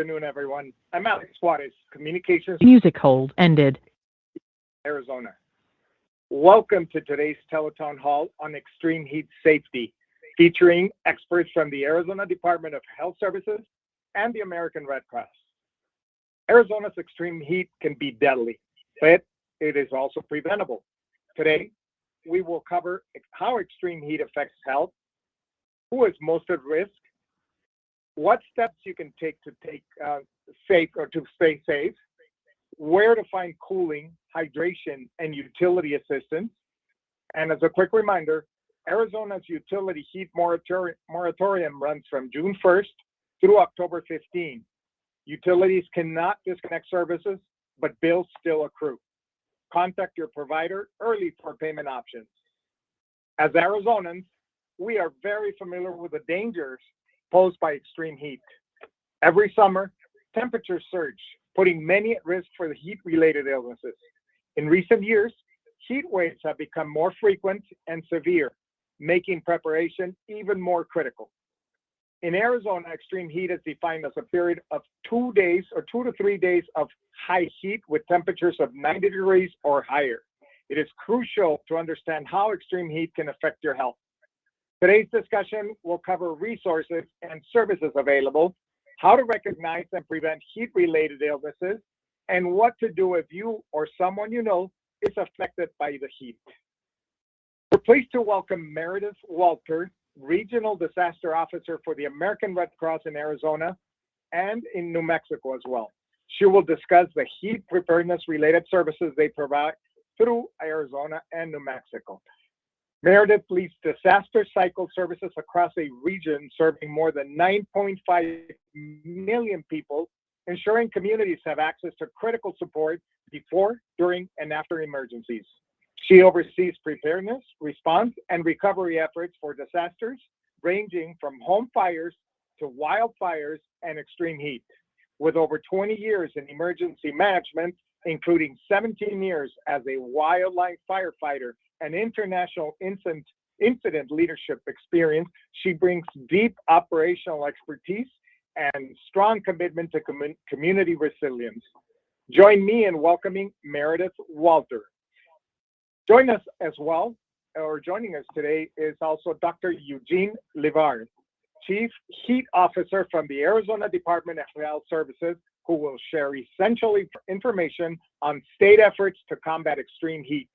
Afternoon, everyone. I'm Alex Juarez, Communications Music hold ended. Arizona. Welcome to today's Tele-Town Hall on Extreme Heat Safety, featuring experts from the Arizona Department of Health Services and the American Red Cross. Arizona's extreme heat can be deadly, but it is also preventable. Today, we will cover how extreme heat affects health, who is most at risk, what steps you can take to stay safe, where to find cooling, hydration, and utility assistance. And as a quick reminder, Arizona's utility heat moratorium runs from June 1st through October 15. Utilities cannot disconnect services, but bills still accrue. Contact your provider early for payment options. As Arizonans, we are very familiar with the dangers posed by extreme heat. Every summer, temperatures surge, putting many at risk for the heat-related illnesses. In recent years, heat waves have become more frequent and severe, making preparation even more critical. In Arizona, extreme heat is defined as a period of 2 days or 2 to 3 days of high heat with temperatures of 90 degrees or higher. It is crucial to understand how extreme heat can affect your health. Today's discussion will cover resources and services available, how to recognize and prevent heat-related illnesses, and what to do if you or someone you know is affected by the heat. We're pleased to welcome Meredith Walter, Regional Disaster Officer for the American Red Cross in Arizona and in New Mexico as well. She will discuss the heat preparedness-related services they provide through Arizona and New Mexico. Meredith leads disaster cycle services across a region serving more than 9.5 million people, ensuring communities have access to critical support before, during, and after emergencies. She oversees preparedness, response, and recovery efforts for disasters ranging from home fires to wildfires and extreme heat. With over 20 years in emergency management, including 17 years as a wildland firefighter and international incident leadership experience, she brings deep operational expertise and strong commitment to community resilience. Join me in welcoming Meredith Walter. Joining us today is also Dr. Eugene Levar, Chief Heat Officer from the Arizona Department of Health Services, who will share essential information on state efforts to combat extreme heat.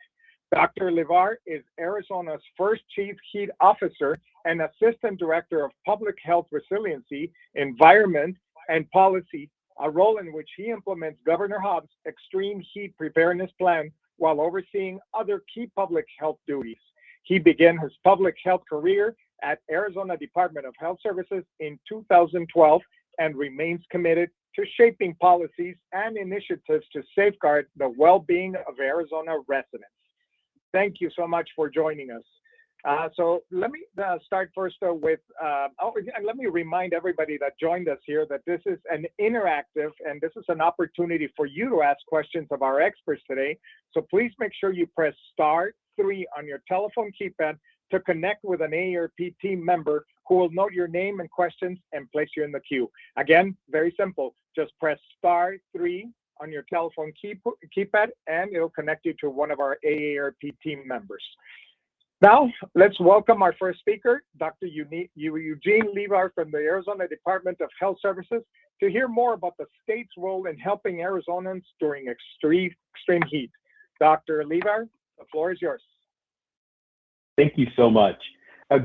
Dr. Levar is Arizona's first Chief Heat Officer and Assistant Director of Public Health Resiliency, Environment, and Policy, a role in which he implements Governor Hobbs' Extreme Heat Preparedness Plan while overseeing other key public health duties. He began his public health career at Arizona Department of Health Services in 2012 and remains committed to shaping policies and initiatives to safeguard the well-being of Arizona residents. Thank you so much for joining us. So let me start first with, let me remind everybody that joined us here that this is an interactive and this is an opportunity for you to ask questions of our experts today. So please make sure you press *3 on your telephone keypad to connect with an AARP team member who will note your name and questions and place you in the queue. Again, very simple, just press *3 on your telephone keypad and it'll connect you to one of our AARP team members. Now, let's welcome our first speaker, Dr. Eugene Levar from the Arizona Department of Health Services, to hear more about the state's role in helping Arizonans during extreme heat. Dr. Levar, the floor is yours. Thank you so much.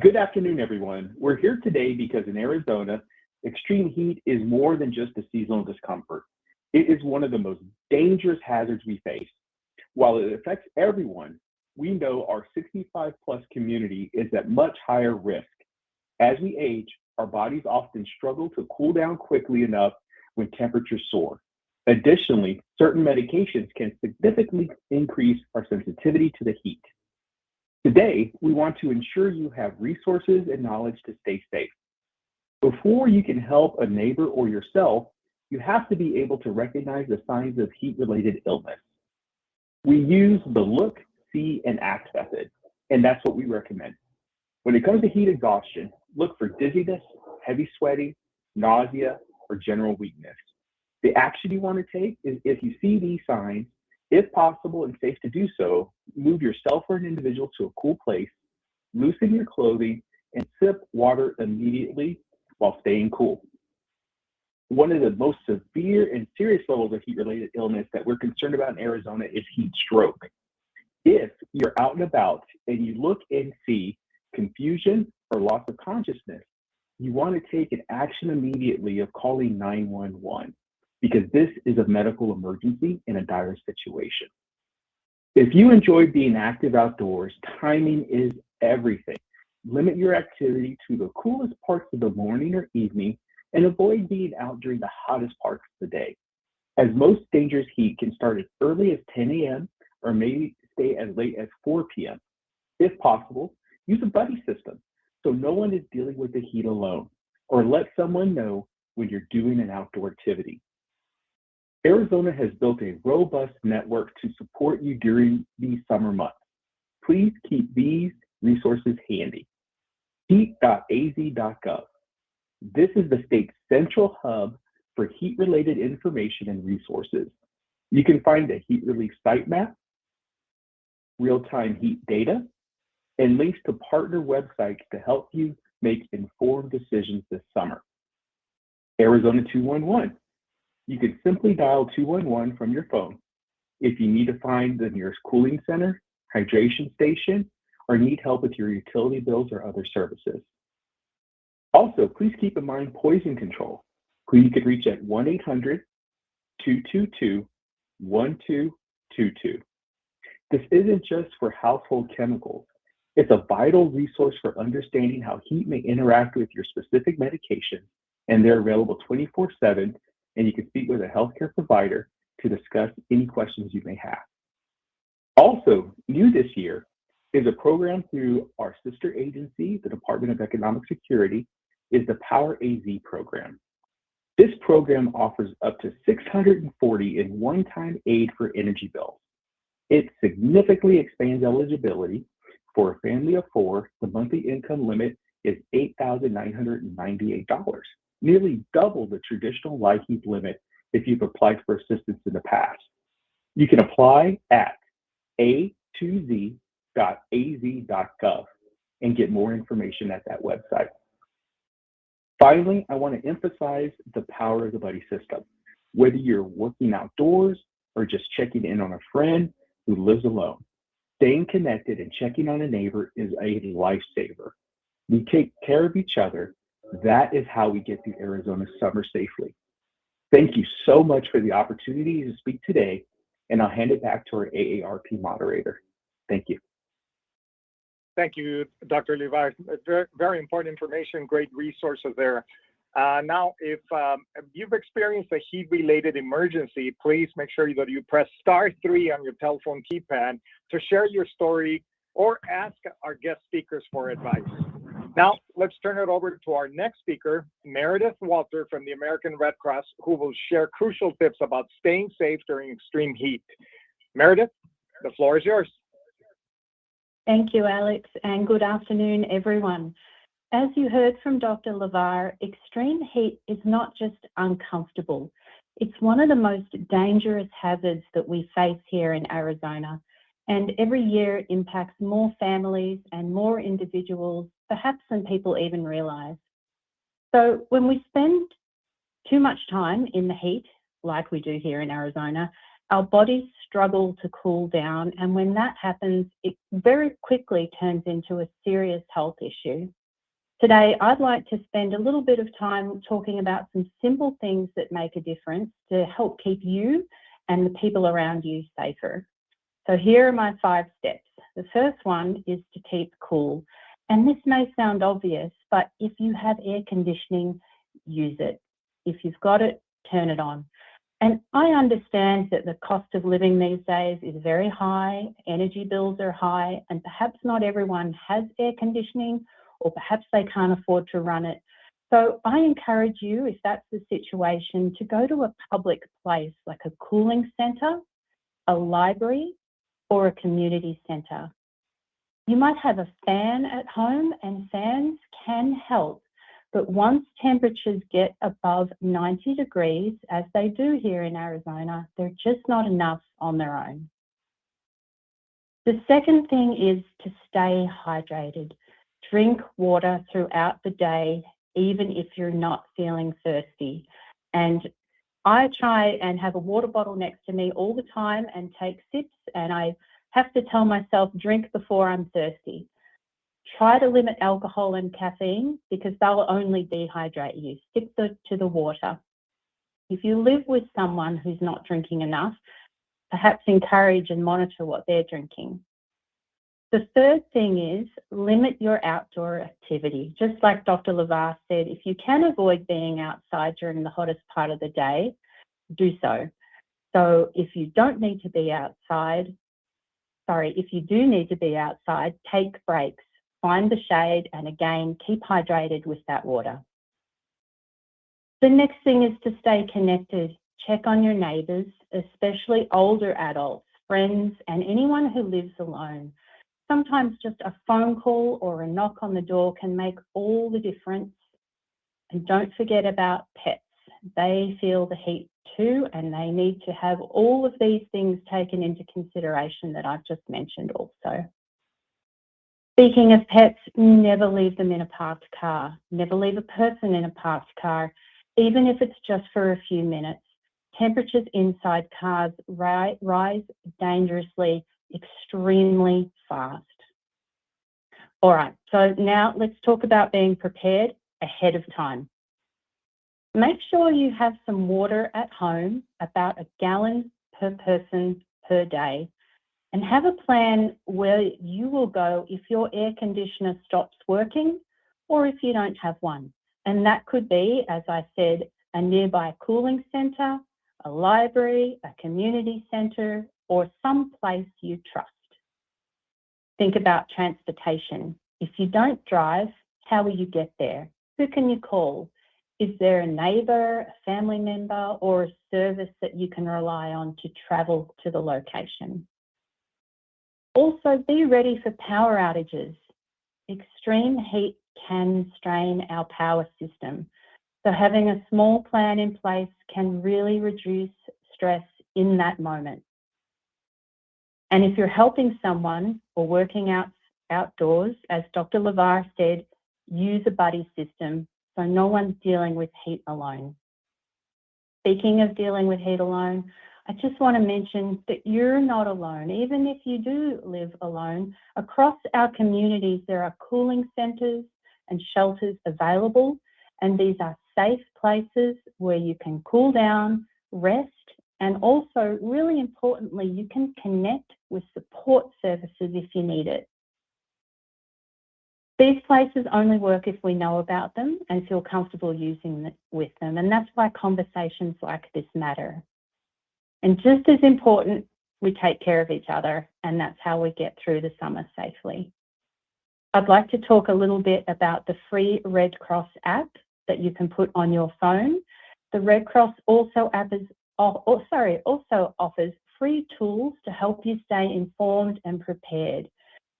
Good afternoon, everyone. We're here today because in Arizona, extreme heat is more than just a seasonal discomfort. It is one of the most dangerous hazards we face. While it affects everyone, we know our 65-plus community is at much higher risk. As we age, our bodies often struggle to cool down quickly enough when temperatures soar. Additionally, certain medications can significantly increase our sensitivity to the heat. Today, we want to ensure you have resources and knowledge to stay safe. Before you can help a neighbor or yourself, you have to be able to recognize the signs of heat-related illness. We use the look, see, and act method, and that's what we recommend. When it comes to heat exhaustion, look for dizziness, heavy sweating, nausea, or general weakness. The action you want to take is, if you see these signs, if possible and safe to do so, move yourself or an individual to a cool place, loosen your clothing, and sip water immediately while staying cool. One of the most severe and serious levels of heat-related illness that we're concerned about in Arizona is heat stroke. If you're out and about and you look and see confusion or loss of consciousness, you want to take an action immediately of calling 911, because this is a medical emergency in a dire situation. If you enjoy being active outdoors, timing is everything. Limit your activity to the coolest parts of the morning or evening, and avoid being out during the hottest parts of the day, as most dangerous heat can start as early as 10 a.m. or maybe stay as late as 4 p.m. If possible, use a buddy system so no one is dealing with the heat alone, or let someone know when you're doing an outdoor activity. Arizona has built a robust network to support you during these summer months. Please keep these resources handy. Heat.az.gov. This is the state's central hub for heat-related information and resources. You can find a heat relief site map, real-time heat data, and links to partner websites to help you make informed decisions this summer. Arizona 211. You can simply dial 211 from your phone if you need to find the nearest cooling center, hydration station, or need help with your utility bills or other services. Also, please keep in mind poison control, who you can reach at 1-800-222-1222. This isn't just for household chemicals. It's a vital resource for understanding how heat may interact with your specific medication, and they're available 24/7, and you can speak with a healthcare provider to discuss any questions you may have. Also, new this year is a program through our sister agency, the Department of Economic Security, is the Power AZ program. This program offers up to $640 in one-time aid for energy bills. It significantly expands eligibility. For a family of 4, the monthly income limit is $8,998, nearly double the traditional LIHEAP limit if you've applied for assistance in the past. You can apply at a2z.az.gov and get more information at that website. Finally, I want to emphasize the power of the buddy system. Whether you're working outdoors or just checking in on a friend who lives alone, staying connected and checking on a neighbor is a lifesaver. We take care of each other. That is how we get through Arizona summer safely. Thank you so much for the opportunity to speak today, and I'll hand it back to our AARP moderator. Thank you. Thank you, Dr. Levi. Very, very important information, great resources there. Now, if you've experienced a heat-related emergency, please make sure that you press *3 on your telephone keypad to share your story or ask our guest speakers for advice. Now, let's turn it over to our next speaker, Meredith Walter from the American Red Cross, who will share crucial tips about staying safe during extreme heat. Meredith, the floor is yours. Thank you, Alex, and good afternoon, everyone. As you heard from Dr. Levar, extreme heat is not just uncomfortable. It's one of the most dangerous hazards that we face here in Arizona, and every year it impacts more families and more individuals, perhaps than people even realize. So when we spend too much time in the heat, like we do here in Arizona, our bodies struggle to cool down, and when that happens, it very quickly turns into a serious health issue. Today, I'd like to spend a little bit of time talking about some simple things that make a difference to help keep you and the people around you safer. So here are my 5 steps. The first one is to keep cool. And this may sound obvious, but if you have air conditioning, use it. If you've got it, turn it on. And I understand that the cost of living these days is very high, energy bills are high, and perhaps not everyone has air conditioning, or perhaps they can't afford to run it. So I encourage you, if that's the situation, to go to a public place like a cooling centre, a library, or a community centre. You might have a fan at home, and fans can help, But once temperatures get above 90 degrees, as they do here in Arizona, they're just not enough on their own. The second thing is to stay hydrated. Drink water throughout the day, even if you're not feeling thirsty. And I try and have a water bottle next to me all the time and take sips, and I have to tell myself, drink before I'm thirsty. Try to limit alcohol and caffeine because they'll only dehydrate you. Stick to the water. If you live with someone who's not drinking enough, perhaps encourage and monitor what they're drinking. The third thing is limit your outdoor activity. Just like Dr. LeVar said, if you can avoid being outside during the hottest part of the day, do so. So if you don't need to be outside, if you do need to be outside, take breaks, find the shade, and again, keep hydrated with that water. The next thing is to stay connected. Check on your neighbours, especially older adults, friends, and anyone who lives alone. Sometimes just a phone call or a knock on the door can make all the difference. And don't forget about pets. They feel the heat too, and they need to have all of these things taken into consideration that I've just mentioned also. Speaking of pets, never leave them in a parked car. Never leave a person in a parked car, even if it's just for a few minutes. Temperatures inside cars rise dangerously, extremely fast. All right, so now let's talk about being prepared ahead of time. Make sure you have some water at home, about 1 gallon per person per day, and have a plan where you will go if your air conditioner stops working or if you don't have one. And that could be, as I said, a nearby cooling centre, a library, a community centre, or some place you trust. Think about transportation. If you don't drive, how will you get there? Who can you call? Is there a neighbour, a family member, or a service that you can rely on to travel to the location? Also, be ready for power outages. Extreme heat can strain our power system. So having a small plan in place can really reduce stress in that moment. And if you're helping someone or working outdoors, as Dr. LeVar said, use a buddy system so no one's dealing with heat alone. Speaking of dealing with heat alone, I just want to mention that you're not alone. Even if you do live alone, across our communities there are cooling centres and shelters available, and these are safe places where you can cool down, rest, and also, really importantly, you can connect with support services if you need it. These places only work if we know about them and feel comfortable using with them, and that's why conversations like this matter. And just as important, we take care of each other, and that's how we get through the summer safely. I'd like to talk a little bit about the free Red Cross app that you can put on your phone. The Red Cross also offers free tools to help you stay informed and prepared.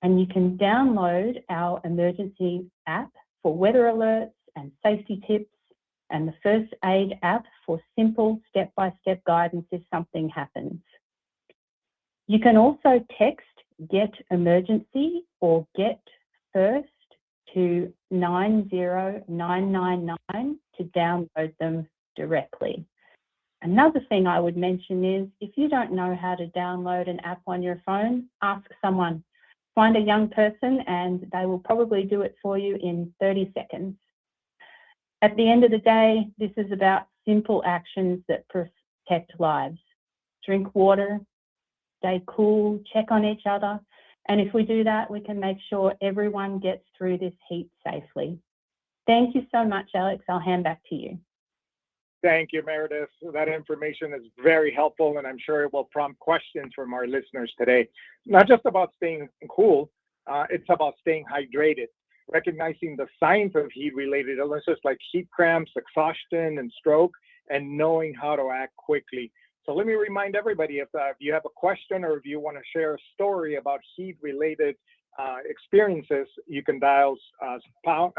And you can download our emergency app for weather alerts and safety tips, and the first aid app for simple step-by-step guidance if something happens. You can also text Get Emergency or Get First to 90999 to download them directly. Another thing I would mention is if you don't know how to download an app on your phone, ask someone. Find a young person and they will probably do it for you in 30 seconds. At the end of the day, this is about simple actions that protect lives. Drink water, stay cool, check on each other, and if we do that, we can make sure everyone gets through this heat safely. Thank you so much, Alex. I'll hand back to you. Thank you, Meredith. That information is very helpful, and I'm sure it will prompt questions from our listeners today. Not just about staying cool, it's about staying hydrated, recognizing the signs of heat-related illnesses like heat cramps, exhaustion, and stroke, and knowing how to act quickly. So let me remind everybody, if you have a question or if you want to share a story about heat-related experiences, you can dial star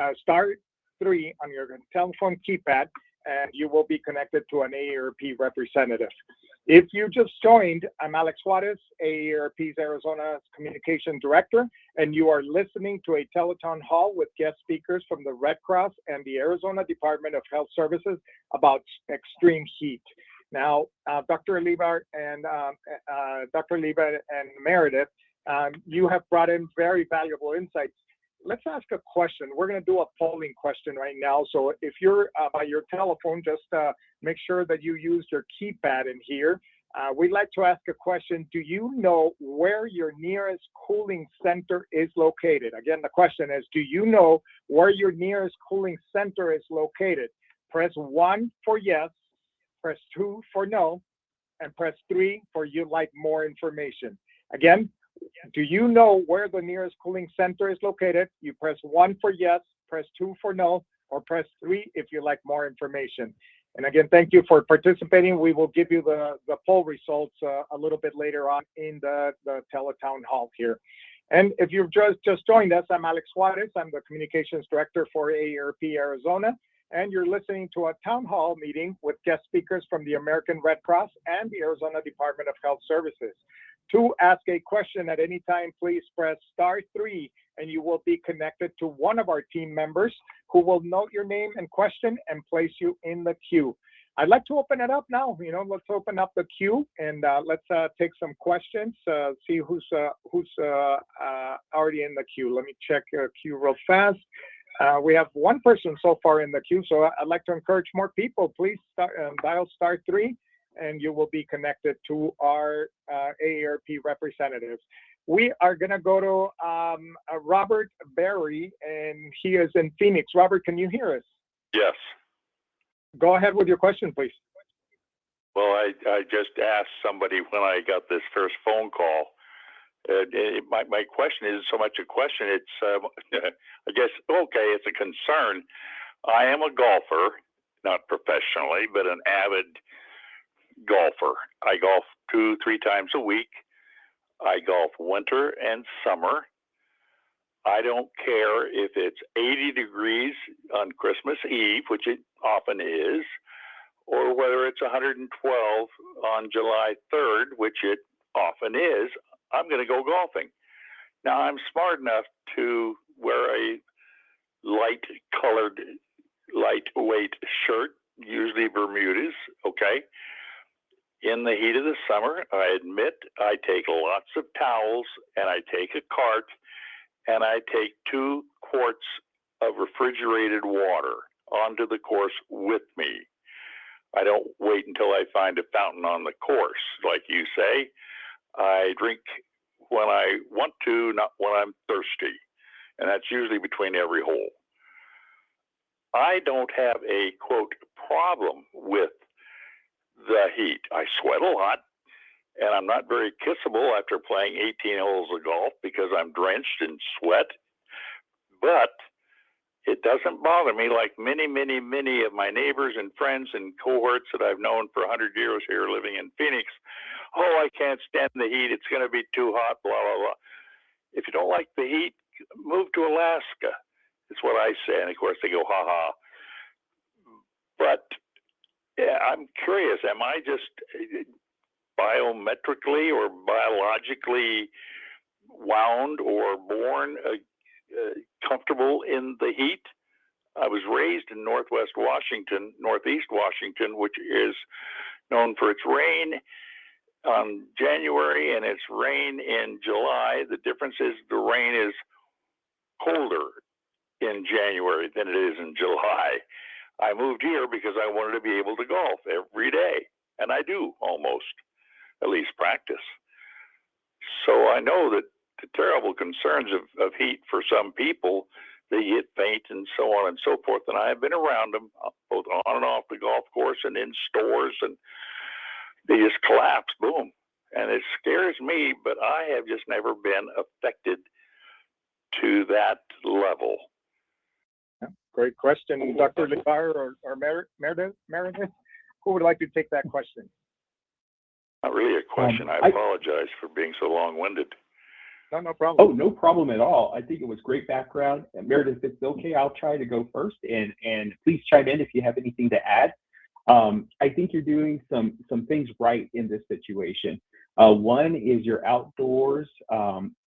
3 on your telephone keypad, and you will be connected to an AARP representative. If you just joined, I'm Alex Juarez, AARP's Arizona's Communication Director, and you are listening to a Tele-Town Hall with guest speakers from the Red Cross and the Arizona Department of Health Services about extreme heat. Now, Dr. Levi and Meredith, you have brought in very valuable insights. Let's ask a question. We're going to do a polling question right now. So if you're by your telephone, just make sure that you use your keypad in here. We'd like to ask a question. Do you know where your nearest cooling center is located? Again, the question is, do you know where your nearest cooling center is located? Press 1 for yes, press 2 for no, and press 3 for you'd like more information. Again, do you know where the nearest cooling center is located? You press 1 for yes, press 2 for no, or press 3 if you like more information. And again, thank you for participating. We will give you the poll results a little bit later on in the Tele-Town Hall here. And if you've just joined us, I'm Alex Juarez. I'm the Communications Director for AARP Arizona. And you're listening to a town hall meeting with guest speakers from the American Red Cross and the Arizona Department of Health Services. To ask a question at any time, please press *3, and you will be connected to one of our team members who will note your name and question and place you in the queue. I'd like to open it up now. Let's open up the queue and let's take some questions. See who's already in the queue. Let me check queue real fast. We have one person so far in the queue, so I'd like to encourage more people. Please dial *3. And you will be connected to our AARP representatives. We are going to go to Robert Berry, and he is in Phoenix. Robert, can you hear us? Yes. Go ahead with your question, please. Well, I just asked somebody when I got this first phone call. My question isn't so much a question. It's, I guess, okay, it's a concern. I am a golfer, not professionally, but an avid golfer. I golf 2-3 times a week. I golf winter and summer. I don't care if it's 80 degrees on Christmas Eve, which it often is, or whether it's 112 on July 3rd, which it often is. I'm going to go golfing. Now, I'm smart enough to wear a lightweight shirt, usually Bermudas, okay? In the heat of the summer, I admit I take lots of towels, and I take a cart, and I take 2 quarts of refrigerated water onto the course with me. I don't wait until I find a fountain on the course, like you say. I drink when I want to, not when I'm thirsty, and that's usually between every hole. I don't have a, quote, problem with the heat. I sweat a lot, and I'm not very kissable after playing 18 holes of golf because I'm drenched in sweat. But it doesn't bother me like many of my neighbors and friends and cohorts that I've known for 100 years here living in Phoenix. Oh, I can't stand the heat. It's going to be too hot, blah, blah, blah. If you don't like the heat, move to Alaska. That's what I say. And, of course, they go, ha-ha. But yeah, I'm curious, am I just biometrically or biologically wound or born comfortable in the heat? I was raised in northeast Washington, which is known for its rain on January and its rain in July. The difference is the rain is colder in January than it is in July. I moved here because I wanted to be able to golf every day, and I do almost, at least practice. So I know that the terrible concerns of heat for some people, they get faint and so on and so forth, and I have been around them both on and off the golf course and in stores, and they just collapse, boom. And it scares me, but I have just never been affected to that level. Great question, Dr. Levar or Meredith. Who would like to take that question? Not really a question. I apologize for being so long-winded. No problem. Oh, no problem at all. I think it was great background. And Meredith, if it's okay, I'll try to go first, and please chime in if you have anything to add. I think you're doing some things right in this situation. One is you're outdoors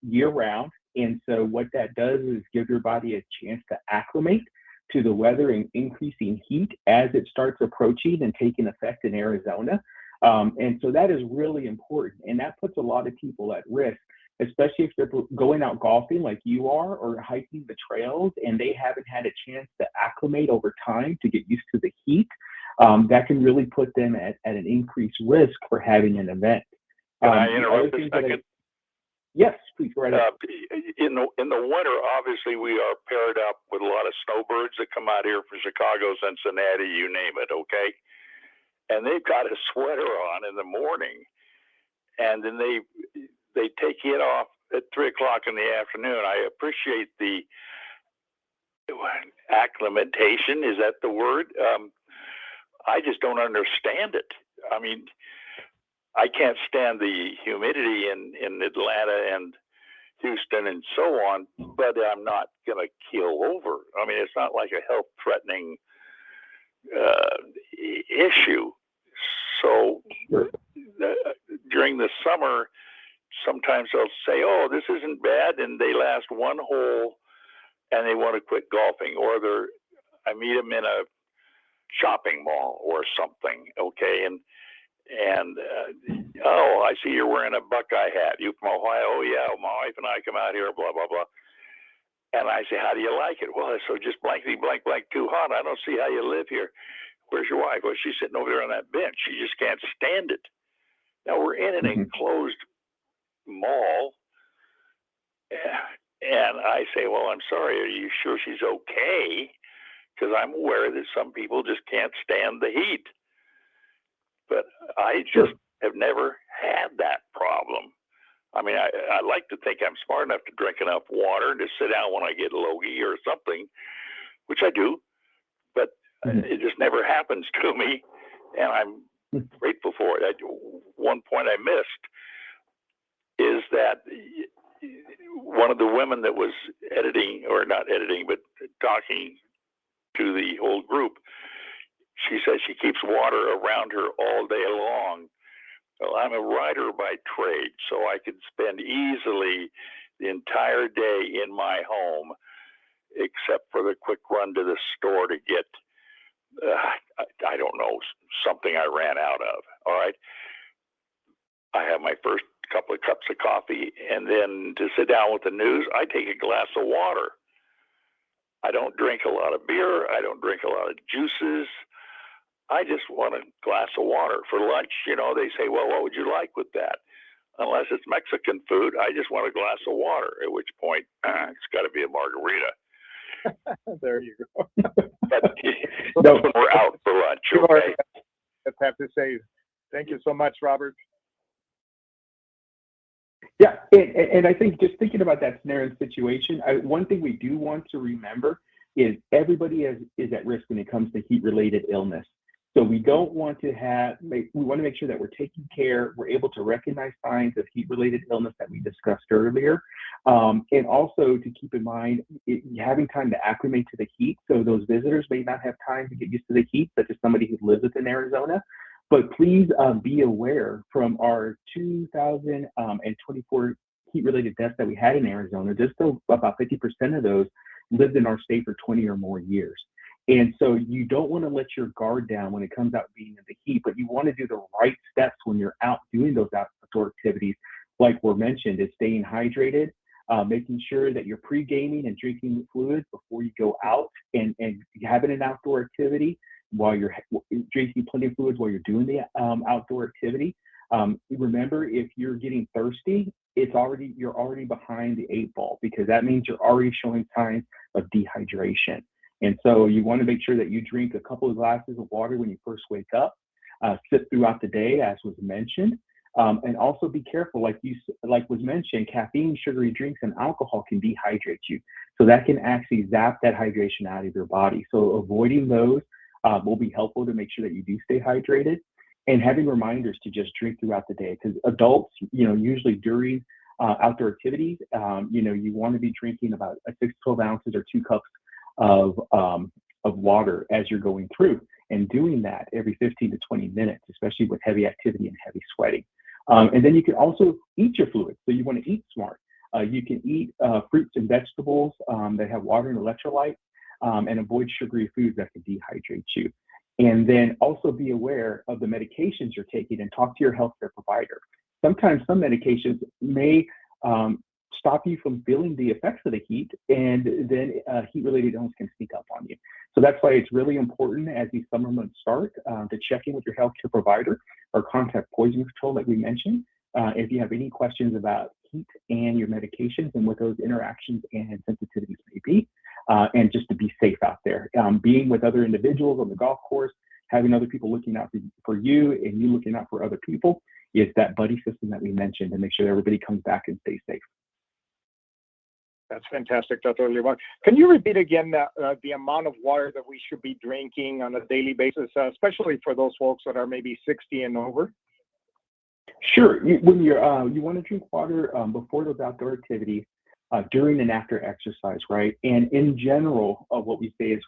year round, and so what that does is give your body a chance to acclimate to the weather and increasing heat as it starts approaching and taking effect in Arizona. And so that is really important, and that puts a lot of people at risk, especially if they're going out golfing like you are or hiking the trails and they haven't had a chance to acclimate over time to get used to the heat. That can really put them at an increased risk for having an event. Can I interrupt a second? Yes, please go right ahead. In the winter, obviously, we are paired up with a lot of snowbirds that come out here from Chicago, Cincinnati, you name it, okay? And they've got a sweater on in the morning, and then they take it off at 3 o'clock in the afternoon. I appreciate the acclimatation. Is that the word? I just don't understand it. I mean, I can't stand the humidity in Atlanta and Houston and so on, but I'm not going to keel over. I mean, it's not like a health-threatening issue. So during the summer, sometimes they'll say, oh, this isn't bad, and they last one hole and they want to quit golfing, or I meet them in a shopping mall or something, okay, and oh, I see you're wearing a Buckeye hat. You from Ohio? Oh, yeah, my wife and I come out here, blah, blah, blah. And I say, how do you like it? Well, it's so just blankety blank too hot. I don't see how you live here. Where's your wife? Well, she's sitting over there on that bench. She just can't stand it. Now, we're in an enclosed mall, and I say, well, I'm sorry, are you sure she's okay? Because I'm aware that some people just can't stand the heat. But I just have never had that problem. I mean, I like to think I'm smart enough to drink enough water and to sit down when I get logy or something, which I do, but it just never happens to me, and I'm grateful for it. One point I missed is that one of the women that was editing, or not editing, but talking to the whole group, she says she keeps water around her all day long. Well, I'm a writer by trade, so I could spend easily the entire day in my home, except for the quick run to the store to get, I don't know, something I ran out of. All right. I have my first couple of cups of coffee, and then to sit down with the news, I take a glass of water. I don't drink a lot of beer. I don't drink a lot of juices. I just want a glass of water. For lunch, you know, they say, well, what would you like with that? Unless it's Mexican food, I just want a glass of water, at which point it's got to be a margarita. There you go. But that's when we're out for lunch, okay? I have to say, thank you so much, Robert. Yeah, and I think just thinking about that scenario and situation, one thing we do want to remember is everybody is at risk when it comes to heat-related illness. So we don't want to we want to make sure that we're taking care, we're able to recognize signs of heat-related illness that we discussed earlier. And also to keep in mind, having time to acclimate to the heat. So those visitors may not have time to get used to the heat, such as somebody who lives within Arizona. But please be aware from our 2024 heat-related deaths that we had in Arizona, just about 50% of those lived in our state for 20 or more years. And so you don't want to let your guard down when it comes out being in the heat, but you want to do the right steps when you're out doing those outdoor activities, like were mentioned, is staying hydrated, making sure that you're pre-gaming and drinking fluids before you go out, and having an outdoor activity while you're drinking plenty of fluids while you're doing the outdoor activity. Remember, if you're getting thirsty, you're already behind the 8 ball, because that means you're already showing signs of dehydration. And so you want to make sure that you drink a couple of glasses of water when you first wake up, sip throughout the day, as was mentioned, and also be careful, like was mentioned, caffeine, sugary drinks, and alcohol can dehydrate you. So that can actually zap that hydration out of your body. So avoiding those will be helpful to make sure that you do stay hydrated, and having reminders to just drink throughout the day, because adults, usually during outdoor activities, you want to be drinking about 6 to 12 ounces or 2 cups of water as you're going through, and doing that every 15 to 20 minutes, especially with heavy activity and heavy sweating. And then you can also eat your fluids. So you want to eat smart. You can eat fruits and vegetables that have water and electrolytes, and avoid sugary foods that can dehydrate you. And then also be aware of the medications you're taking and talk to your healthcare provider. Sometimes some medications may stop you from feeling the effects of the heat, and then heat-related illness can sneak up on you. So that's why it's really important as these summer months start to check in with your healthcare provider or contact poison control like we mentioned. If you have any questions about heat and your medications and what those interactions and sensitivities may be, and just to be safe out there. Being with other individuals on the golf course, having other people looking out for you and you looking out for other people is that buddy system that we mentioned, to make sure that everybody comes back and stays safe. That's fantastic, Dr. Levar. Can you repeat again the amount of water that we should be drinking on a daily basis, especially for those folks that are maybe 60 and over? Sure. When you want to drink water before those outdoor activities, during and after exercise, right? And in general, what we say is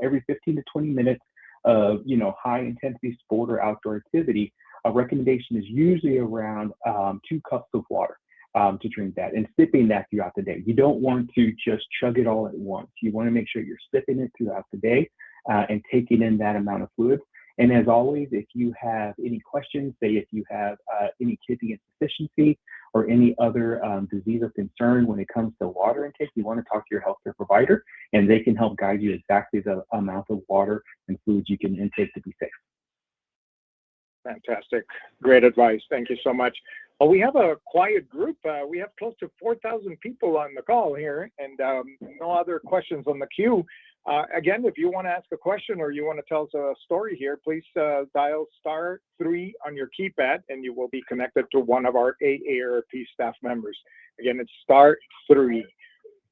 every 15 to 20 minutes of high intensity sport or outdoor activity, a recommendation is usually around 2 cups of water to drink that, and sipping that throughout the day. You don't want to just chug it all at once. You want to make sure you're sipping it throughout the day and taking in that amount of fluid. And as always, if you have any questions, say if you have any kidney insufficiency or any other disease of concern when it comes to water intake, you want to talk to your healthcare provider, and they can help guide you exactly the amount of water and fluids you can intake to be safe. Fantastic. Great advice. Thank you so much. Well, we have a quiet group. We have close to 4,000 people on the call here, and no other questions on the queue. Again, if you want to ask a question or you want to tell us a story here, please dial *3 on your keypad, and you will be connected to one of our AARP staff members. Again, it's *3.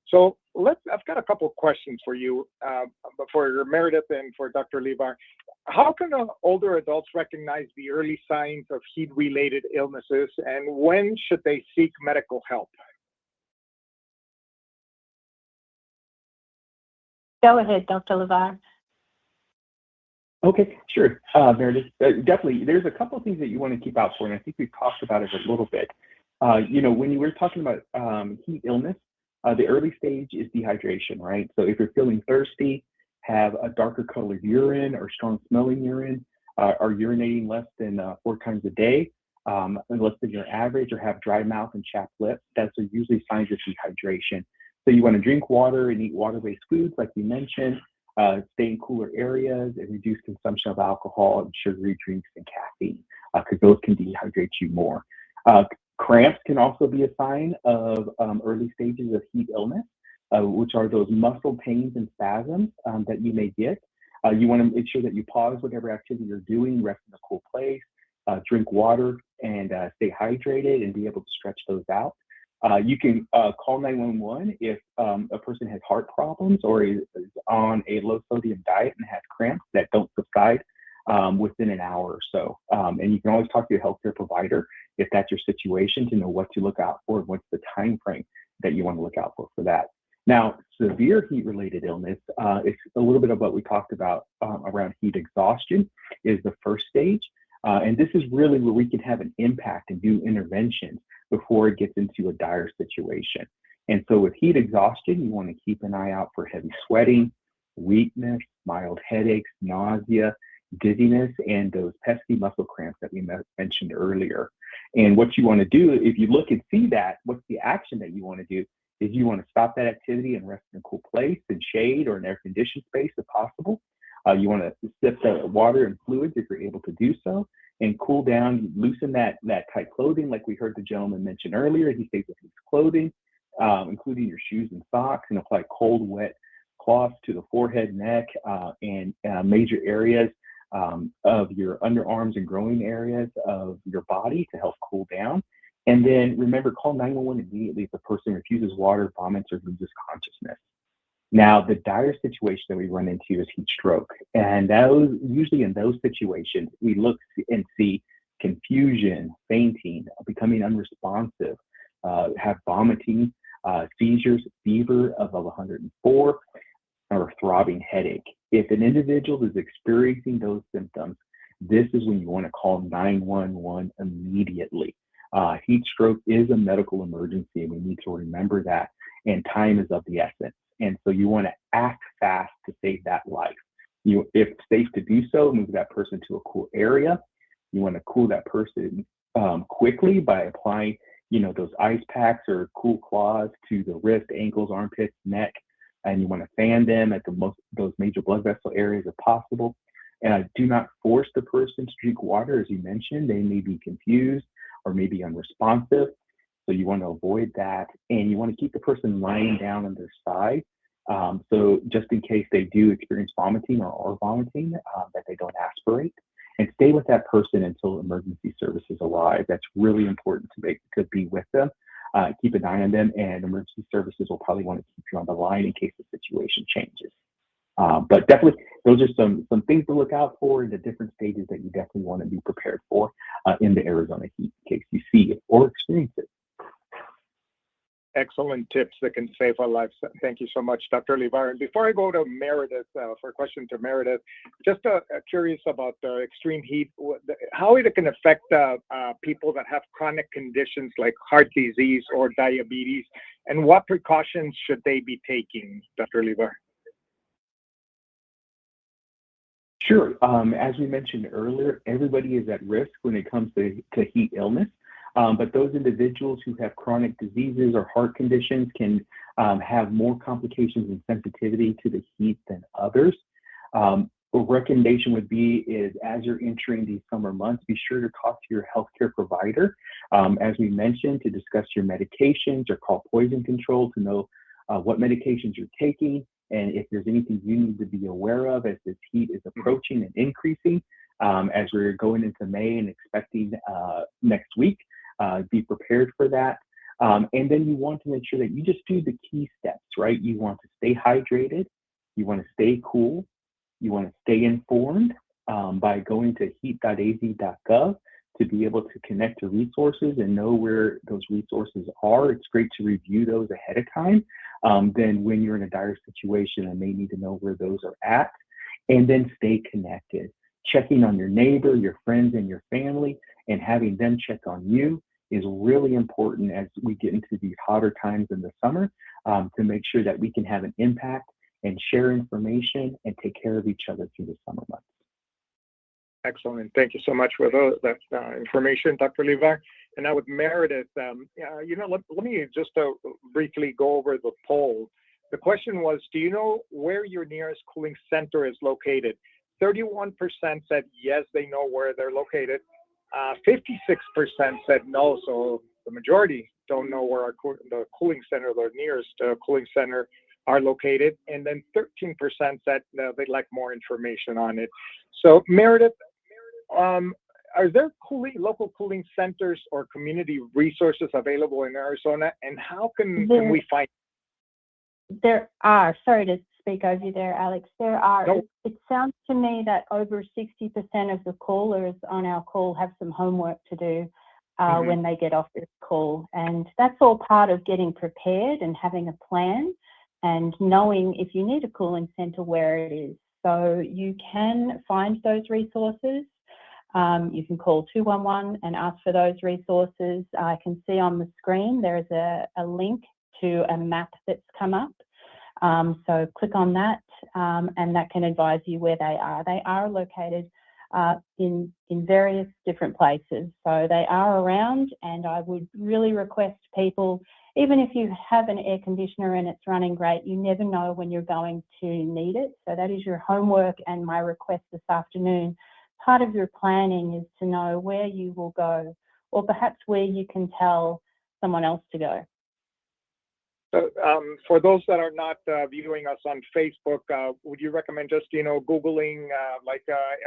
So I've got a couple of questions for you, for Meredith and for Dr. Levar. How can older adults recognize the early signs of heat-related illnesses, and when should they seek medical help? Go ahead, Dr. Levar. Okay, sure, Meredith. Definitely, there's a couple of things that you want to keep out for, and I think we've talked about it a little bit. When you were talking about heat illness, the early stage is dehydration, right? So if you're feeling thirsty, have a darker colored urine or strong smelling urine, are urinating less than 4 times a day, less than your average, or have dry mouth and chapped lips, that's usually signs of dehydration. So you want to drink water and eat water-based foods like we mentioned, stay in cooler areas, and reduce consumption of alcohol and sugary drinks and caffeine, because those can dehydrate you more. Cramps can also be a sign of early stages of heat illness, which are those muscle pains and spasms that you may get. You want to make sure that you pause whatever activity you're doing, rest in a cool place, drink water, and stay hydrated and be able to stretch those out. You can call 911 if a person has heart problems or is on a low sodium diet and has cramps that don't subside within an hour or so. And you can always talk to your healthcare provider if that's your situation, to know what to look out for and what's the time frame that you want to look out for that. Now, severe heat-related illness is a little bit of what we talked about around heat exhaustion is the first stage. And this is really where we can have an impact and do interventions before it gets into a dire situation. And so with heat exhaustion, you want to keep an eye out for heavy sweating, weakness, mild headaches, nausea, dizziness, and those pesky muscle cramps that we mentioned earlier. And what you want to do, if you look and see that, what's the action that you want to do is you want to stop that activity and rest in a cool place, in shade or an air-conditioned space if possible. You want to sip the water and fluids if you're able to do so, and cool down, loosen that tight clothing like we heard the gentleman mention earlier. He stays with his clothing, including your shoes and socks, and apply cold, wet cloths to the forehead, neck, and major areas of your underarms and growing areas of your body to help cool down. And then remember, call 911 immediately if the person refuses water, vomits, or loses consciousness. Now, the dire situation that we run into is heat stroke. And usually in those situations, we look and see confusion, fainting, becoming unresponsive, have vomiting, seizures, fever above 104, or throbbing headache. If an individual is experiencing those symptoms, this is when you want to call 911 immediately. Heat stroke is a medical emergency, and we need to remember that, and time is of the essence. And so you want to act fast to save that life. If safe to do so, move that person to a cool area. You want to cool that person quickly by applying, those ice packs or cool cloths to the wrist, ankles, armpits, neck, and you want to fan them at those major blood vessel areas if possible. And do not force the person to drink water, as you mentioned. They may be confused or maybe unresponsive, so you want to avoid that. And you want to keep the person lying down on their side, so just in case they do experience vomiting or are vomiting, that they don't aspirate. And stay with that person until emergency services arrive. That's really important to be with them. Keep an eye on them, and emergency services will probably want to keep you on the line in case the situation changes. But definitely, those are some things to look out for in the different stages that you definitely want to be prepared for in the Arizona heat in case you see it or experience it. Excellent tips that can save our lives. Thank you so much, Dr. Levar. And before I go to Meredith for a question to Meredith, just curious about extreme heat, how it can affect people that have chronic conditions like heart disease or diabetes, and what precautions should they be taking, Dr. Levar? Sure. As we mentioned earlier, everybody is at risk when it comes to heat illness. But those individuals who have chronic diseases or heart conditions can have more complications and sensitivity to the heat than others. A recommendation would be is as you're entering these summer months, be sure to talk to your healthcare provider, as we mentioned, to discuss your medications or call poison control to know what medications you're taking, and if there's anything you need to be aware of as this heat is approaching and increasing. As we're going into May and expecting next week. Be prepared for that. And then you want to make sure that you just do the key steps, right? You want to stay hydrated. You want to stay cool. You want to stay informed by going to heat.az.gov to be able to connect to resources and know where those resources are. It's great to review those ahead of time. Then when you're in a dire situation and may need to know where those are at, and then stay connected. Checking on your neighbor, your friends, and your family, and having them check on you is really important as we get into these hotter times in the summer, to make sure that we can have an impact and share information and take care of each other through the summer months. Excellent. Thank you so much for that information, Dr. Levar. And now with Meredith, let me just briefly go over the poll. The question was, do you know where your nearest cooling center is located? 31% said yes, they know where they're located. 56% said no, so the majority don't know where the cooling center, the nearest cooling center, are located. And then 13% said they'd like more information on it. So Meredith, are there local cooling centers or community resources available in Arizona, and how can we find? There are. Sorry to speak over you there, Alex. There are. No. It sounds to me that over 60% of the callers on our call have some homework to do when they get off this call. And that's all part of getting prepared and having a plan and knowing if you need a cooling centre where it is. So you can find those resources. You can call 211 and ask for those resources. I can see on the screen there's a link to a map that's come up. So click on that and that can advise you where they are. They are located in various different places. So they are around, and I would really request people, even if you have an air conditioner and it's running great, you never know when you're going to need it. So that is your homework and my request this afternoon. Part of your planning is to know where you will go, or perhaps where you can tell someone else to go. So, for those that are not viewing us on Facebook, would you recommend just, Googling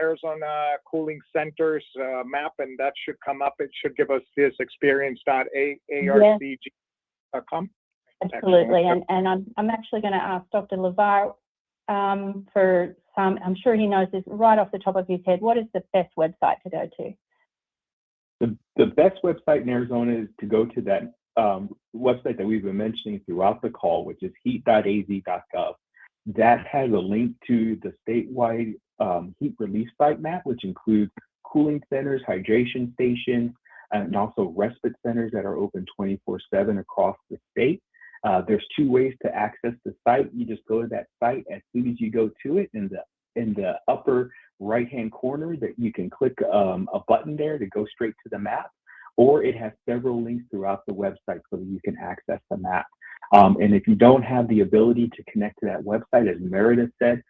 Arizona Cooling Centers map, and that should come up? It should give us this experience.aarcg.com. Absolutely, and I'm actually going to ask Dr. Levar for some. I'm sure he knows this right off the top of his head. What is the best website to go to? The best website in Arizona is to go to that website that we've been mentioning throughout the call, which is heat.az.gov. That has a link to the statewide heat relief site map, which includes cooling centers, hydration stations, and also respite centers that are open 24/7 across the state. There's two ways to access the site. You just go to that site. As soon as you go to it, in the upper right-hand corner, that you can click a button there to go straight to the map, or it has several links throughout the website so that you can access the map. And if you don't have the ability to connect to that website, as Meredith said,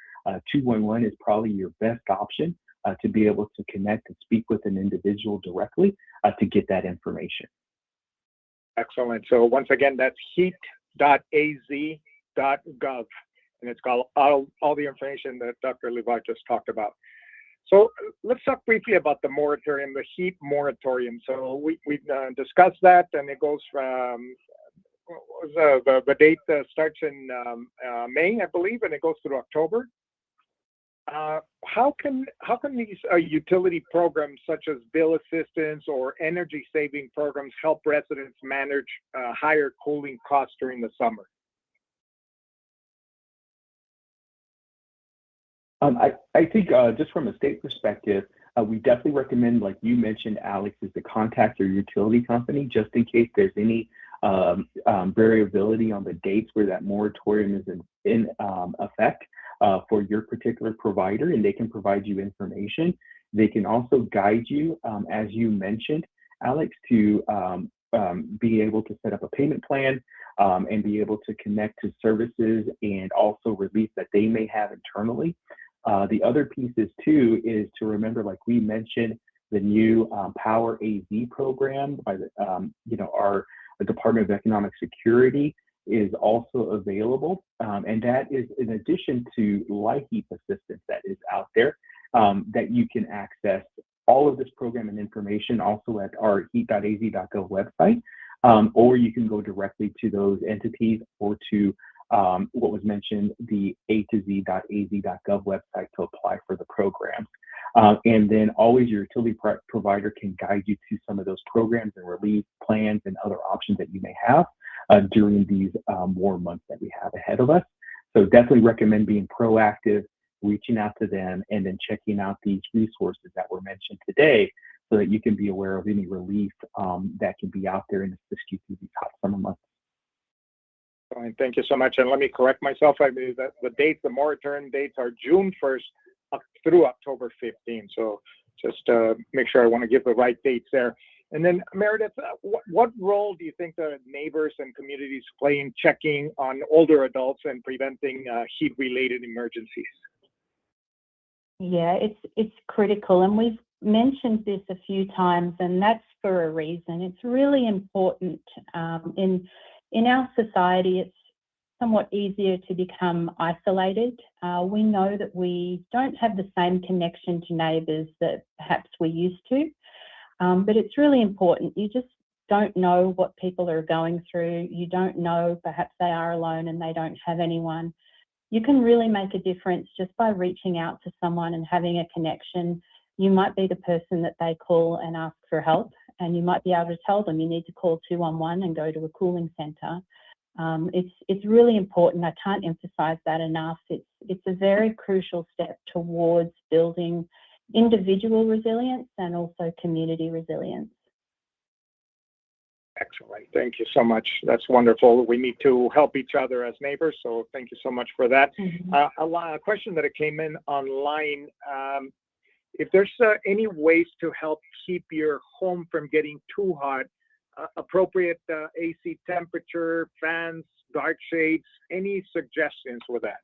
211 is probably your best option to be able to connect and speak with an individual directly to get that information. Excellent. So once again, that's heat.az.gov, and it's got all the information that Dr. Levi just talked about. So let's talk briefly about the moratorium, the heat moratorium. So we've discussed that, and it goes from the date starts in May, I believe, and it goes through October. How can these utility programs such as bill assistance or energy saving programs help residents manage higher cooling costs during the summer? I think just from a state perspective, we definitely recommend, like you mentioned, Alex, is to contact your utility company just in case there's any variability on the dates where that moratorium is in effect for your particular provider, and they can provide you information. They can also guide you, as you mentioned, Alex, to be able to set up a payment plan and be able to connect to services and also relief that they may have internally. The other pieces too is to remember, like we mentioned, the new Power AZ program by the our Department of Economic Security is also available, and that is in addition to light heat assistance that is out there that you can access all of this program and information also at our heat.az.gov website, or you can go directly to those entities or to what was mentioned, the a2z.az.gov website to apply for the programs. And then always your utility provider can guide you to some of those programs and relief plans and other options that you may have during these warm months that we have ahead of us. So definitely recommend being proactive, reaching out to them, and then checking out these resources that were mentioned today so that you can be aware of any relief that can be out there and assist you through these hot summer months. Fine. Thank you so much. And let me correct myself. I mean, that the moratorium dates are June 1st up through October 15th. So just make sure I want to give the right dates there. And then Meredith, what role do you think the neighbors and communities play in checking on older adults and preventing heat-related emergencies? Yeah, it's critical, and we've mentioned this a few times, and that's for a reason. It's really important. In our society, it's somewhat easier to become isolated. We know that we don't have the same connection to neighbours that perhaps we used to, but it's really important. You just don't know what people are going through. You don't know, perhaps they are alone and they don't have anyone. You can really make a difference just by reaching out to someone and having a connection. You might be the person that they call and ask for help, and you might be able to tell them you need to call 211 and go to a cooling centre. It's really important. I can't emphasise that enough. It's a very crucial step towards building individual resilience and also community resilience. Excellent. Thank you so much. That's wonderful. We need to help each other as neighbors, so thank you so much for that. Mm-hmm. A question that came in online, if there's any ways to help keep your home from getting too hot, appropriate AC temperature, fans, dark shades, any suggestions with that?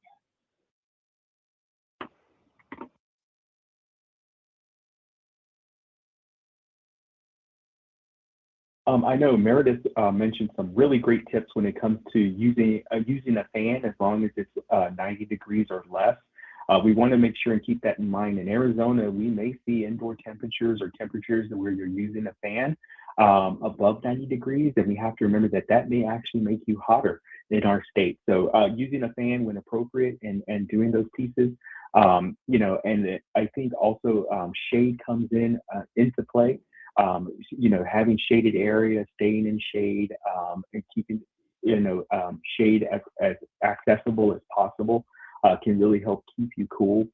I know Meredith mentioned some really great tips when it comes to using a fan as long as it's 90 degrees or less. We want to make sure and keep that in mind. In Arizona, we may see indoor temperatures or temperatures where you're using a fan above 90 degrees, and we have to remember that that may actually make you hotter in our state. So using a fan when appropriate and doing those pieces, and I think also shade comes into play. having shaded areas, staying in shade, and keeping shade as accessible as possible can really help keep you cool.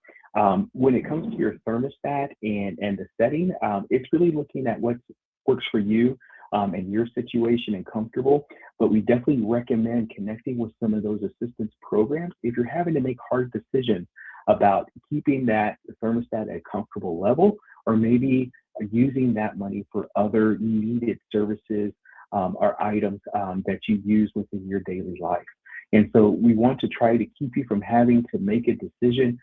When it comes to your thermostat and the setting, it's really looking at what works for you and your situation and comfortable. But we definitely recommend connecting with some of those assistance programs if you're having to make hard decisions about keeping that thermostat at a comfortable level, or maybe using that money for other needed services or items that you use within your daily life. And so we want to try to keep you from having to make a decision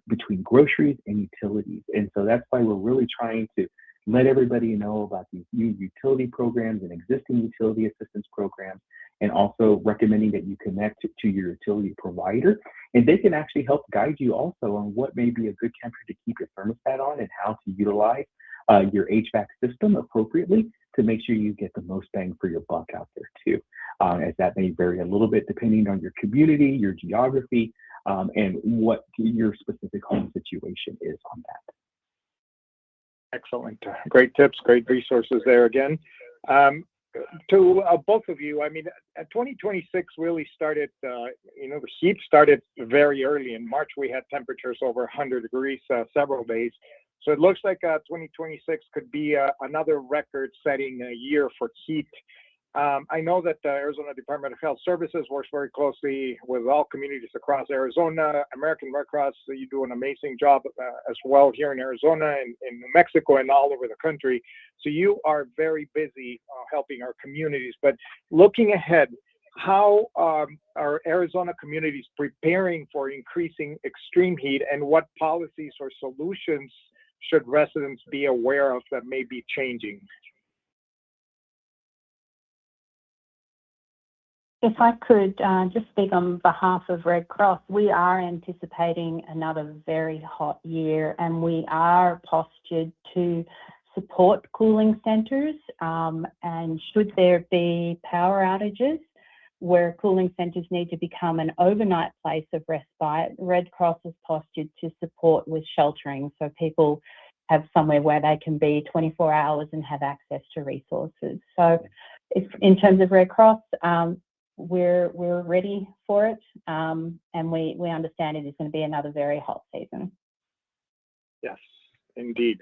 between groceries and utilities. And so that's why we're really trying to let everybody know about these new utility programs and existing utility assistance programs, and also recommending that you connect to your utility provider. And they can actually help guide you also on what may be a good temperature to keep your thermostat on and how to utilize your HVAC system appropriately to make sure you get the most bang for your buck out there too. As that may vary a little bit depending on your community, your geography, and what your specific home situation is on that. Excellent. Great tips, great resources there again. To both of you, 2026 really started, the heat started very early. In March, we had temperatures over 100 degrees several days. So it looks like 2026 could be another record-setting year for heat. I know that the Arizona Department of Health Services works very closely with all communities across Arizona. American Red Cross, you do an amazing job as well here in Arizona and in New Mexico and all over the country. So you are very busy helping our communities. But looking ahead, how are Arizona communities preparing for increasing extreme heat, and what policies or solutions should residents be aware of that may be changing? If I could just speak on behalf of Red Cross, we are anticipating another very hot year, and we are postured to support cooling centres, and should there be power outages where cooling centres need to become an overnight place of respite, Red Cross is postured to support with sheltering, so people have somewhere where they can be 24 hours and have access to resources. So if, in terms of Red Cross, we're ready for it, and we understand it is going to be another very hot season. Yes, indeed.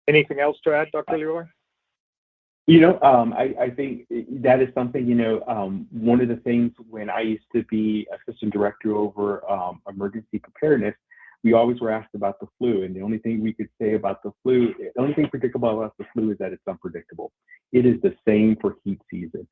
Anything else to add, Dr. Leroy? I think that is something, one of the things when I used to be assistant director over emergency preparedness, we always were asked about the flu, and the only thing we could say about the flu, the only thing predictable about the flu is that it's unpredictable. It is the same for heat season.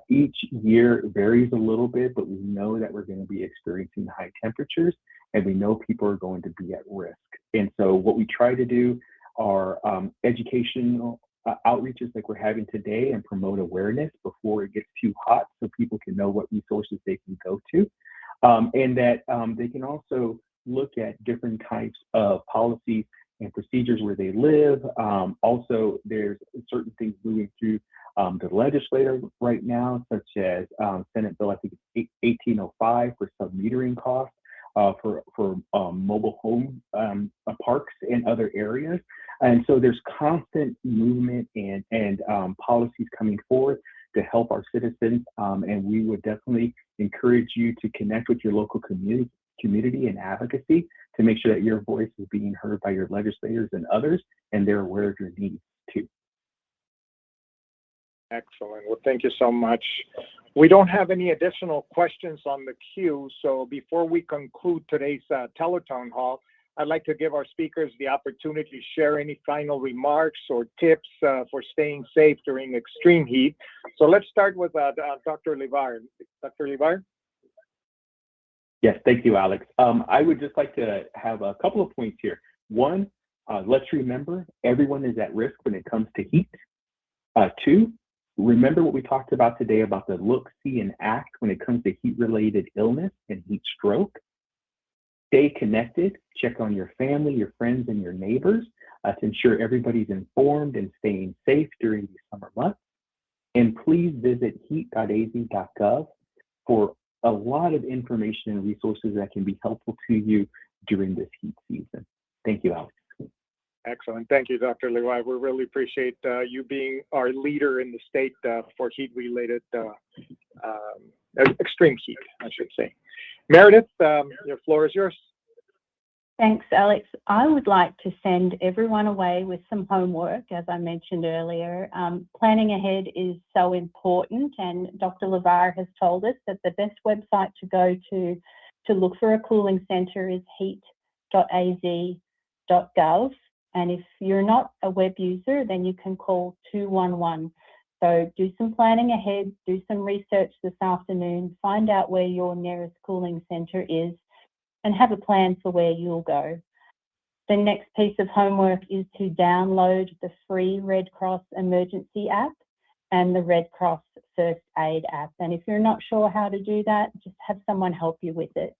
Each year varies a little bit, but we know that we're going to be experiencing high temperatures, and we know people are going to be at risk. And so what we try to do are educational outreaches like we're having today, and promote awareness before it gets too hot so people can know what resources they can go to, and that they can also look at different types of policies and procedures where they live. Also, there's certain things moving through the legislature right now, such as Senate Bill, I think it's 1805 for sub-metering costs for mobile home parks and other areas. And so there's constant movement and policies coming forward to help our citizens. And we would definitely encourage you to connect with your local community and advocacy to make sure that your voice is being heard by your legislators and others, and they're aware of your needs too. Excellent. Well, thank you so much. We don't have any additional questions on the queue, so before we conclude today's Tele-Town Hall, I'd like to give our speakers the opportunity to share any final remarks or tips for staying safe during extreme heat. So let's start with Dr. Levar. Dr. Levar? Yes, thank you, Alex. I would just like to have a couple of points here. One, let's remember everyone is at risk when it comes to heat. Two, remember what we talked about today about the look, see, and act when it comes to heat-related illness and heat stroke. Stay connected, check on your family, your friends, and your neighbors to ensure everybody's informed and staying safe during these summer months. And please visit heat.az.gov for a lot of information and resources that can be helpful to you during this heat season. Thank you, Alex. Excellent. Thank you, Dr. Levi. We really appreciate you being our leader in the state for heat-related extreme heat, I should say. Meredith, your floor is yours. Thanks, Alex. I would like to send everyone away with some homework, as I mentioned earlier. Planning ahead is so important, and Dr. LeVar has told us that the best website to go to look for a cooling centre is heat.az.gov. And if you're not a web user, then you can call 211. So do some planning ahead, do some research this afternoon, find out where your nearest cooling centre is, and have a plan for where you'll go. The next piece of homework is to download the free Red Cross Emergency app and the Red Cross First Aid app. And if you're not sure how to do that, just have someone help you with it.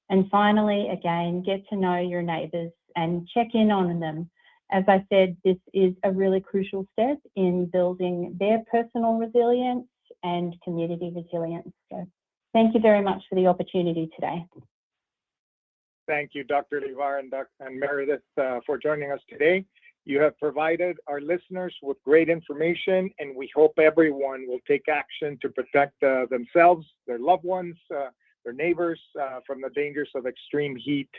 And finally, again, get to know your neighbours and check in on them. As I said, this is a really crucial step in building their personal resilience and community resilience. So thank you very much for the opportunity today. Thank you, Dr. Levar and Meredith, for joining us today. You have provided our listeners with great information, and we hope everyone will take action to protect themselves, their loved ones, their neighbors from the dangers of extreme heat.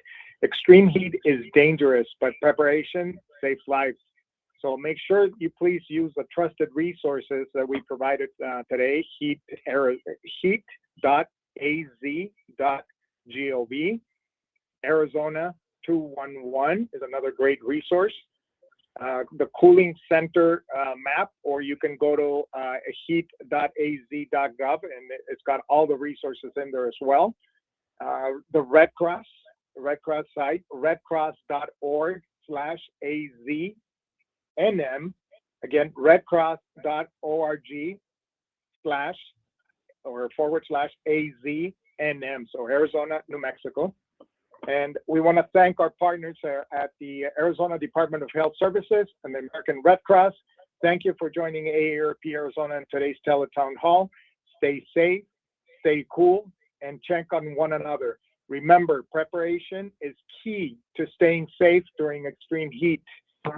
Extreme heat is dangerous, but preparation saves lives. So make sure you please use the trusted resources that we provided today, heat.az.gov. Arizona 211 is another great resource. The cooling center map, or you can go to heat.az.gov, and it's got all the resources in there as well. The Red Cross site, redcross.org/AZNM. Again, redcross.org/AZNM. So Arizona, New Mexico. And we want to thank our partners at the Arizona Department of Health Services and the American Red Cross. Thank you for joining AARP Arizona in today's Tele-Town Hall. Stay safe, stay cool, and check on one another. Remember, preparation is key to staying safe during extreme heat.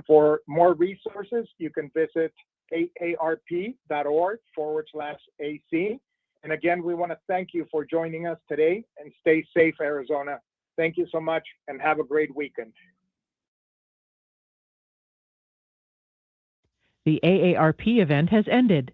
For more resources, you can visit aarp.org/AC. And again, we want to thank you for joining us today, and stay safe, Arizona. Thank you so much, and have a great weekend. The AARP event has ended.